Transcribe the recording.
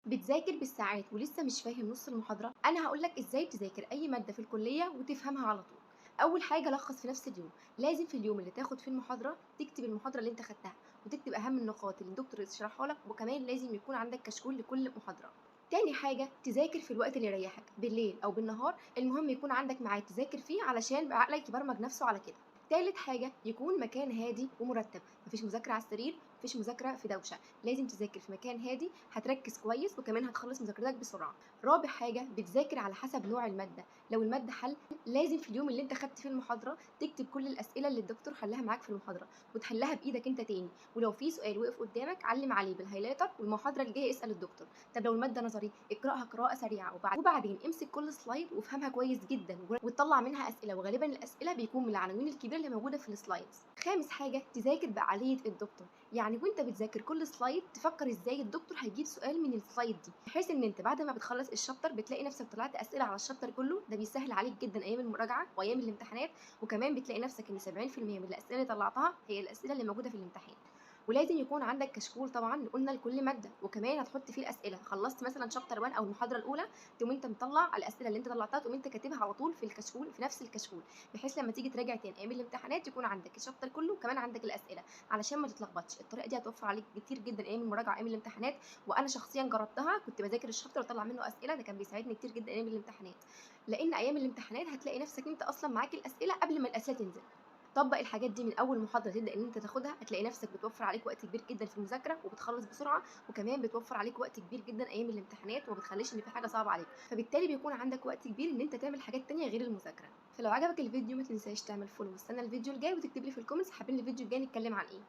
بتذاكر بالساعات ولسه مش فاهم نص المحاضرة؟ أنا هقولك إزاي تذاكر أي مادة في الكلية وتفهمها على طول. أول حاجة لخص في نفس اليوم، لازم في اليوم اللي تاخد فيه المحاضرة تكتب المحاضرة اللي أنت خدتها وتكتب أهم النقاط اللي الدكتور يشرحها لك، وكمان لازم يكون عندك كشكول لكل محاضرة. تاني حاجة تذاكر في الوقت اللي يريحك بالليل أو بالنهار، المهم يكون عندك ميعاد تذاكر فيه علشان عقلك يبرمج نفسه على كده. تالت حاجة يكون مكان هادي ومرتب، مفيش مذاكرة على السرير، مفيش مذاكرة في دوشة، لازم تذاكر في مكان هادي هتركز كويس وكمان هتخلص مذاكرتك بسرعة. رابع حاجة بتذاكر على حسب نوع المادة، لو المادة حل لازم في اليوم اللي انت خدت فيه المحاضرة تكتب كل الأسئلة اللي الدكتور حلها معاك في المحاضرة وتحلها بإيدك انت تاني، ولو في سؤال وقف قدامك علم عليه بالهايلايتر، والمحاضرة الجاية اسأل الدكتور. طب لو المادة نظري اقرأها قراءة سريعة وبعدين امسك كل سلايد وافهمها كويس جدا وتطلع منها أسئلة، وغالبا الأسئلة بيكون من العناوين الكبيرة اللي موجودة في السلايدز. خامس حاجة تذاكر بعقلية الدكتور، يعني وانت بتذاكر كل سلايد تفكر ازاي الدكتور هيجيب سؤال من السلايد دي، بحيث ان انت بعد ما بتخلص الشابتر بتلاقي نفسك طلعت اسئله على الشابتر كله. ده بيسهل عليك جدا ايام المراجعه وايام الامتحانات، وكمان بتلاقي نفسك ان 70% من الاسئله اللي طلعتها هي الاسئله اللي موجوده في الامتحان. ولازم يكون عندك كشكول طبعا قلنا لكل ماده، وكمان هتحط فيه الاسئله. خلصت مثلا شابتر 1 او المحاضره الاولى، تقوم انت مطلع الاسئله اللي انت طلعتها تقوم انت كاتبها على طول في الكشكول في نفس الكشكول، بحيث لما تيجي تراجع تاني ايام الامتحانات يكون عندك الشابتر كله وكمان عندك الاسئله علشان ما تتلخبطش. الطريقه دي هتوفر عليك كتير جدا ايام المراجعه وايام الامتحانات، وانا شخصيا جربتها، كنت بذاكر الشابتر واطلع منه اسئله، ده كان بيساعدني كتير جدا ايام الامتحانات، لان ايام الامتحانات هتلاقي نفسك انت اصلا معاك الاسئله قبل ما الاسئله تنزل. طبق الحاجات دي من اول محاضره تبدا ان انت تاخدها، هتلاقي نفسك بتوفر عليك وقت كبير جدا في المذاكره وبتخلص بسرعه، وكمان بتوفر عليك وقت كبير جدا ايام الامتحانات وما بتخليش ان في حاجه صعبه عليك، فبالتالي بيكون عندك وقت كبير ان انت تعمل حاجات تانية غير المذاكره. فلو عجبك الفيديو ما تنساش تعمل فولو واستنى الفيديو الجاي، وتكتب لي في الكومنتس حابين الفيديو الجاي نتكلم عن ايه.